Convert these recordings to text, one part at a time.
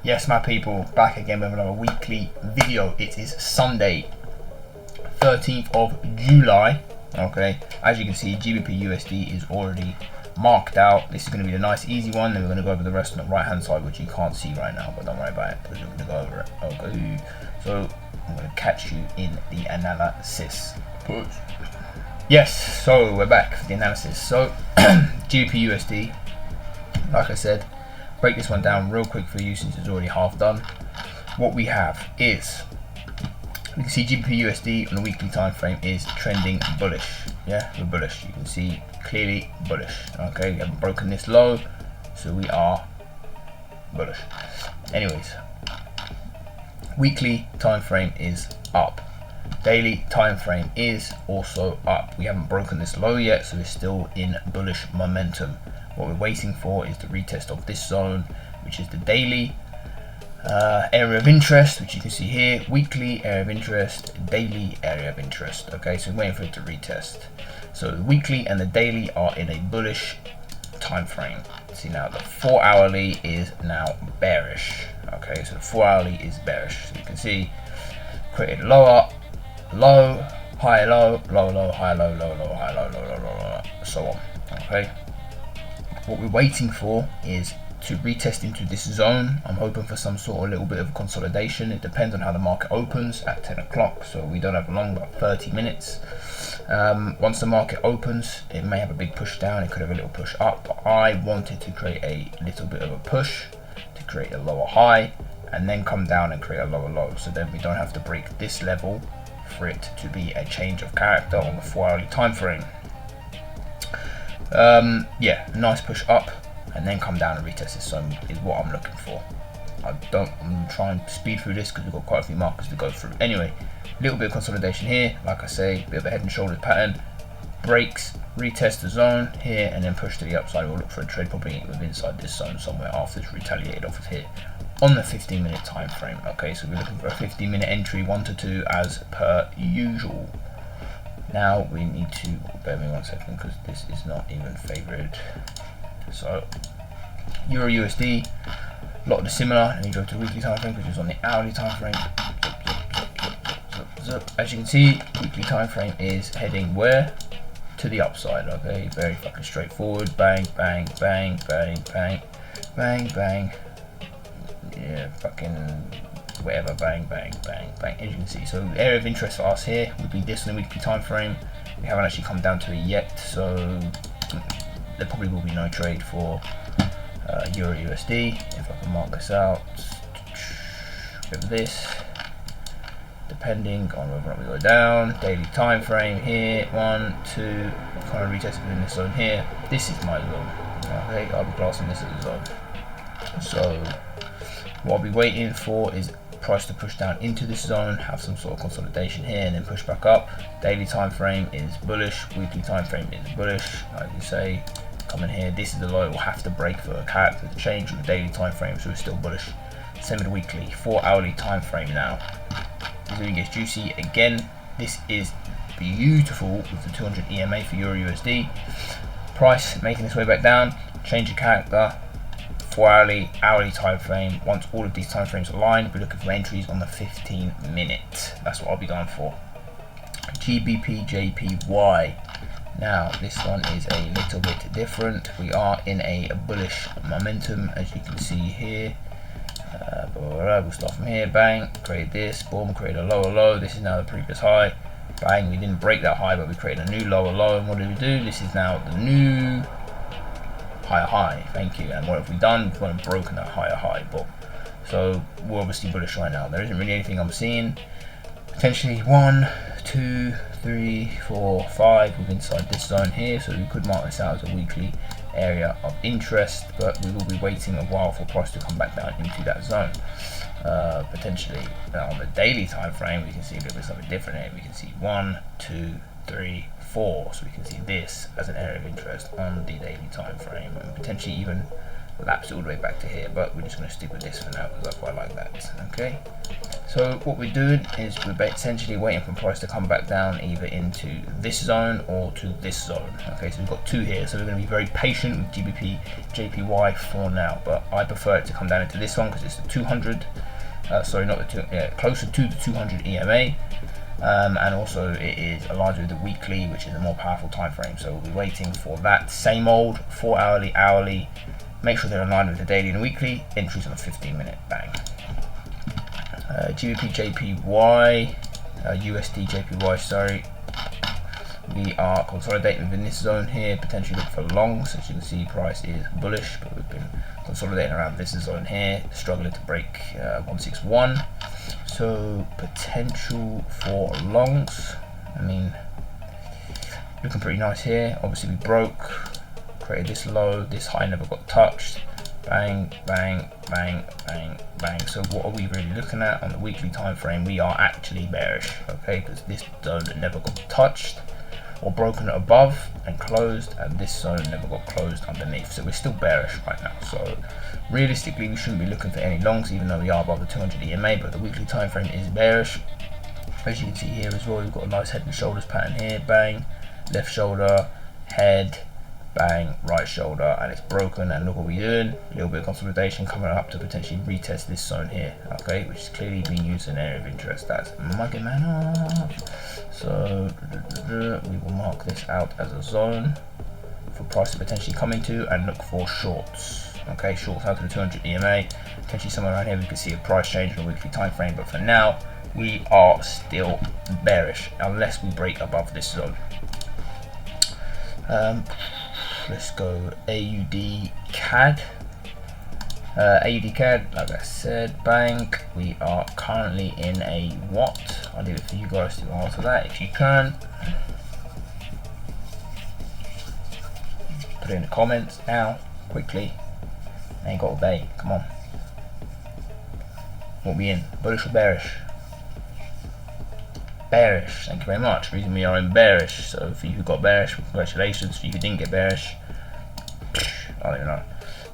Yes, my people, back again with another weekly video. It is Sunday, 13th of July. Okay, as you can see, GBP USD is already marked out. This is going to be the nice easy one, then we're going to go over the rest on the right hand side, which you can't see right now, but don't worry about it because we're going to go over it. Okay, so I'm going to catch you in the analysis. Yes, so we're back for the analysis. So GBP USD, like I said, break this one down real quick for you since it's already half done. What we have is, we can see GBP USD on the weekly time frame is trending bullish. Yeah, we're bullish. You can see clearly bullish. Okay, we haven't broken this low, so we are bullish. Anyways, weekly time frame is up. Daily time frame is also up. We haven't broken this low yet, so we're still in bullish momentum. What we're waiting for is the retest of this zone, which is the daily area of interest, which you can see here. Weekly area of interest, daily area of interest. Okay, so we're waiting for it to retest. So the weekly and the daily are in a bullish time frame. See now, the 4 hourly is now bearish. Okay, so the 4 hourly is bearish. So you can see created lower, low, high, low, low, low, high, low, low, low, high, low, low, low, low, low, so on. Okay. What we're waiting for is to retest into this zone. I'm hoping for some sort of little bit of consolidation. It depends on how the market opens at 10 o'clock, so we don't have long, about 30 minutes. Once the market opens, it may have a big push down, it could have a little push up, but I wanted to create a little bit of a push to create a lower high and then come down and create a lower low, so then we don't have to break this level for it to be a change of character on the 4 hourly time frame. Yeah, nice push up and then come down and retest this zone is what I'm looking for. I'm trying to speed through this because we've got quite a few markers to go through. Anyway, a little bit of consolidation here, like I say, a bit of a head and shoulders pattern. Breaks, retest the zone here, and then push to the upside. We'll look for a trade probably within inside this zone somewhere after it's retaliated off of here on the 15-minute time frame. Okay, so we're looking for a 15-minute entry, 1 to 2 as per usual. Now we need to bear with me 1 second because this is not even favored. So Euro USD, a lot of the similar. Let me go to weekly time frame, which is on the hourly time frame. As you can see, weekly time frame is heading where? To the upside. Okay, very fucking straightforward. Bang, bang, bang, bang, bang, bang, bang. Yeah, fucking whatever, bang, bang, bang, bang. As you can see, so the area of interest for us here would be this on the weekly time frame. We haven't actually come down to it yet, so there probably will be no trade for Euro USD. If I can mark this out, with this, depending on whether or not we go down, daily time frame here, 1, 2, kind of retest within this zone here. This is my zone. Okay, I'll be classing this as a zone. So what I'll be waiting for is price to push down into this zone, have some sort of consolidation here, and then push back up. Daily time frame is bullish, weekly time frame is bullish. Like you say, come in here, this is the low it will have to break for a character to change on the daily time frame, so it's still bullish. Same with the weekly, 4 hourly time frame now. This really gets juicy again. This is beautiful with the 200 EMA for Euro USD. Price making its way back down, change of character. 4 hourly time frame. Once all of these time frames align, we're looking for entries on the 15-minute. That's what I'll be going for. GBP JPY. Now this one is a little bit different. We are in a bullish momentum, as you can see here. We'll start from here. Bang, create this. Boom, create a lower low. This is now the previous high. Bang, we didn't break that high, but we created a new lower low. And what did we do? This is now the new higher high. Thank you. And what have we done? We've gone and broken that higher high. But so we're obviously bullish right now. There isn't really anything I'm seeing. Potentially 1, 2, 3, 4, 5 within inside this zone here. So we could mark this out as a weekly area of interest, but we will be waiting a while for price to come back down into that zone. Potentially now on the daily time frame, we can see a little bit something different here. We can see 1, 2, 3, 4. So we can see this as an area of interest on the daily time frame, and potentially even lapse all the way back to here, but we're just going to stick with this for now because I quite like that. Okay, so what we're doing is we're essentially waiting for price to come back down either into this zone or to this zone. Okay, so we've got two here, so we're going to be very patient with GBP JPY for now, but I prefer it to come down into this one because it's the 200 sorry, not the closer to the 200 EMA, and also it is aligned with the weekly, which is a more powerful time frame. So we'll be waiting for that same old 4 hourly, hourly. Make sure they're aligned with the daily and weekly. Entries on a 15-minute bang. GBP JPY, USD JPY, sorry. We are consolidating within this zone here, potentially look for longs. As you can see, price is bullish, but we've been consolidating around this zone here, struggling to break 161. So potential for longs. I mean, looking pretty nice here. Obviously we broke, created this low, this high never got touched. Bang, bang, bang, bang, bang. So what are we really looking at on the weekly time frame? We are actually bearish, okay, because this zone never got touched or broken above and closed, and this zone never got closed underneath. So we're still bearish right now. So realistically, we shouldn't be looking for any longs, even though we are above the 200 EMA, but the weekly time frame is bearish. As you can see here as well, we've got a nice head and shoulders pattern here. Bang, left shoulder, head, bang, right shoulder, and it's broken. And look what we're doing, a little bit of consolidation coming up to potentially retest this zone here, okay, which is clearly being used in an area of interest. That's Muggy Man up. So we will mark this out as a zone for price to potentially come into and look for shorts. Okay, shorts out to the 200 EMA, potentially somewhere around here we could see a price change on a weekly time frame, but for now we are still bearish unless we break above this zone. Let's go AUD CAD. AUD CAD, like I said, bang. We are currently in a what? I'll leave it for you guys to answer that if you can. Put it in the comments now, quickly. Ain't got to obey, come on. What we in? Bullish or bearish? Bearish, thank you very much. Reason we are in bearish. So for you who got bearish, congratulations. For you who didn't get bearish, I don't know.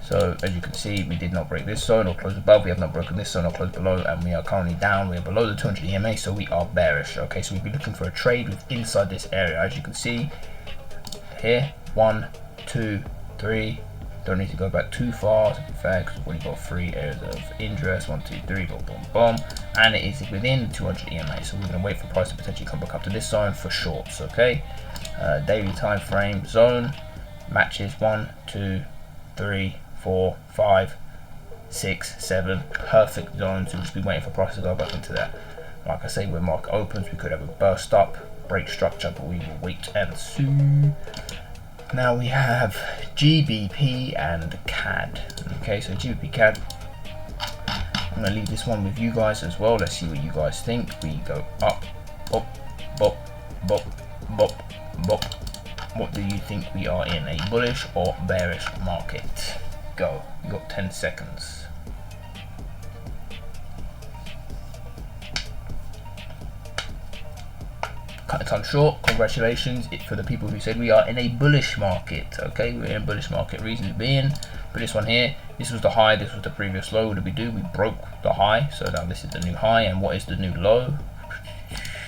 So as you can see, we did not break this zone or close above. We have not broken this zone or closed below, and we are currently down. We are below the 200 EMA, so we are bearish. Okay, so we'll be looking for a trade with inside this area. As you can see here, 1, 2, 3. Don't need to go back too far to be fair, because we've already got 3 areas of interest. 1, 2, 3, boom, boom, boom, and it is within the 200 EMA. So we're going to wait for price to potentially come back up to this zone for shorts. Okay, daily time frame zone matches 1, 2, 3, 4, 5, 6, 7. Perfect zone to just be waiting for price to go back into that. Like I say, when market opens, we could have a burst up, break structure, but we will wait and see. Now we have GBP and CAD. Okay, so GBP CAD, I'm going to leave this one with you guys as well. Let's see what you guys think. We go up, bop, bop, bop, bop, bop. What do you think we are in? A bullish or bearish market? Go. You got 10 seconds. Cut the time short. Congratulations for the people who said we are in a bullish market. Okay, we're in a bullish market. Reasons being, for this one here, this was the high, this was the previous low. What did we do? We broke the high, so now this is the new high. And what is the new low?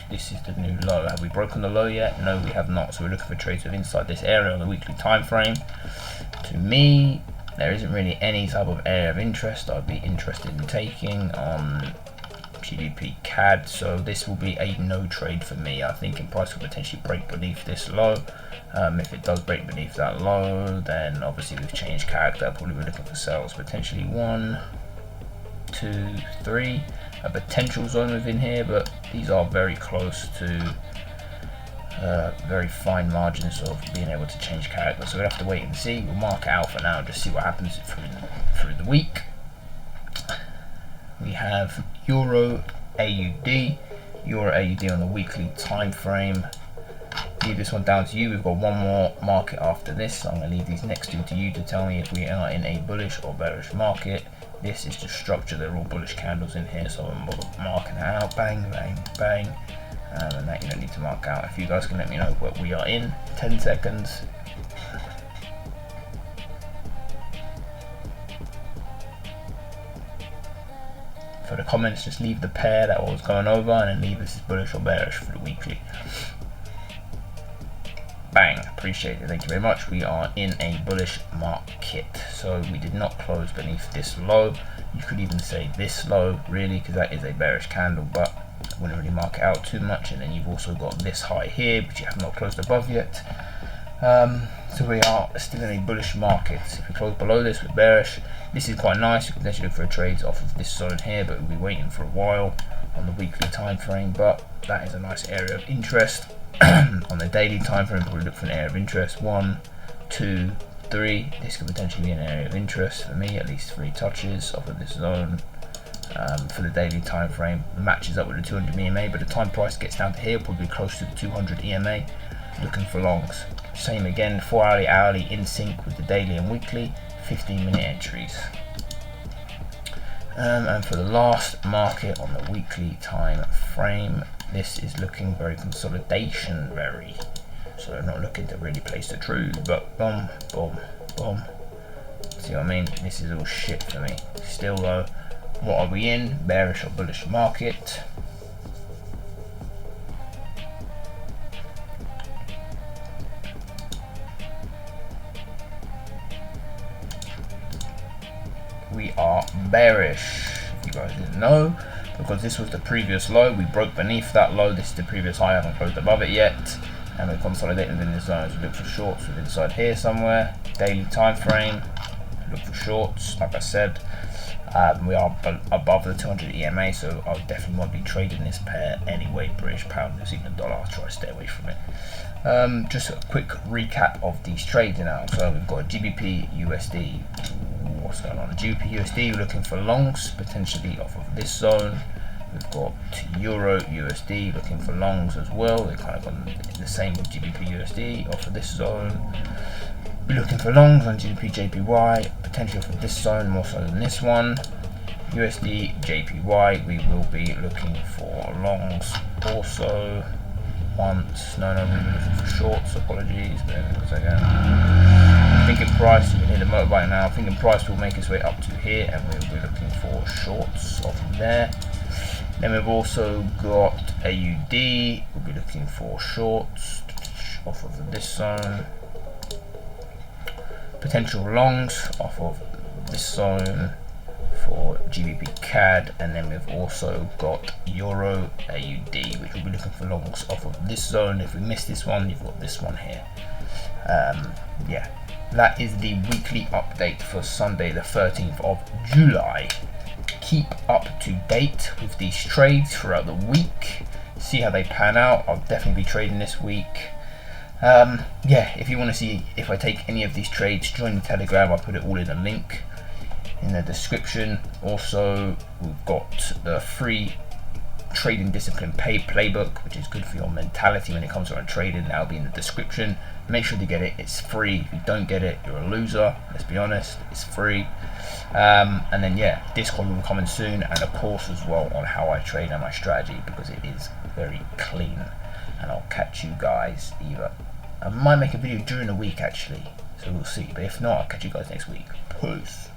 This is the new low. Have we broken the low yet? No, we have not. So we're looking for trades of inside this area on the weekly time frame. To me, there isn't really any type of area of interest I'd be interested in taking on GBP CAD, so this will be a no trade for me. I think in price will potentially break beneath this low. If it does break beneath that low, then obviously we've changed character. Probably we're looking for sales, potentially 1, 2, 3. A potential zone within here, but these are very close to very fine margins of being able to change character. So we'll have to wait and see. We'll mark it out for now, just see what happens through the week. We have Euro AUD, Euro AUD on the weekly time frame. Leave this one down to you. We've got one more market after this, so I'm going to leave these next two to you to tell me if we are in a bullish or bearish market. This is just structure. They're all bullish candles in here, so I'm marking it out. Bang, bang, bang. And that you don't need to mark out. If you guys can let me know what we are in, 10 seconds. for the comments. Just leave the pair that I was going over, and then leave this is bullish or bearish for the weekly. Bang, appreciate it, thank you very much. We are in a bullish market, so we did not close beneath this low. You could even say this low, really, because that is a bearish candle, but I wouldn't really mark it out too much. And then you've also got this high here, which you have not closed above yet. So we are still in a bullish market. If we close below this, we're bearish. This is quite nice. You can actually look for a trade off of this zone here, but we'll be waiting for a while on the weekly time frame. But that is a nice area of interest. On the daily time frame, probably look for an area of interest. 1, 2, 3. This could potentially be an area of interest for me. At least 3 touches off of this zone. For the daily time frame, matches up with the 200 EMA, but the time price gets down to here, probably close to the 200 EMA. Looking for longs. Same again, 4 hourly, hourly in sync with the daily and weekly. 15-minute entries. And for the last market on the weekly time frame, this is looking very consolidation, so I'm not looking to really place the truth, but boom, boom, boom. See what I mean? This is all shit for me. Still though, what are we in? Bearish or bullish market? We are bearish, if you guys didn't know, because this was the previous low. We broke beneath that low. This is the previous high. I haven't closed above it yet, and we're consolidating in this zone. So look for shorts with inside here somewhere. Daily time frame, look for shorts. Like I said, we are above the 200 EMA, so I would definitely want to be trading this pair anyway. British pound, New Zealand dollar. I'll try to stay away from it. Just a quick recap of these trades now. So we've got GBP USD. What's going on? GBP USD, we're looking for longs potentially off of this zone. We've got Euro USD looking for longs as well. They're kind of on the same with GBP USD off of this zone. We're looking for longs on GBP JPY, potentially off of this zone more so than this one. USD JPY, we will be looking for longs also. We were looking for shorts. Apologies, there was thinking price, you can hear the motorbike now. Thinking price will make its way up to here, and we'll be looking for shorts off of there. Then we've also got AUD. We'll be looking for shorts off of this zone. Potential longs off of this zone for GBP CAD, and then we've also got Euro AUD, which we'll be looking for longs off of this zone. If we miss this one, you've got this one here. Yeah, that is the weekly update for Sunday the 13th of July. Keep up to date with these trades throughout the week, see how they pan out. I'll definitely be trading this week. Yeah, if you want to see if I take any of these trades, join the Telegram. I'll put it all in a link in the description. Also, we've got the free trading discipline playbook, which is good for your mentality when it comes around trading. That'll be in the description. Make sure to get it. It's free. If you don't get it, you're a loser. Let's be honest, it's free. And then yeah, Discord will be coming soon, and a course as well on how I trade and my strategy, because it is very clean. And I'll catch you guys either. I might make a video during the week actually, so we'll see. But if not, I'll catch you guys next week. Peace.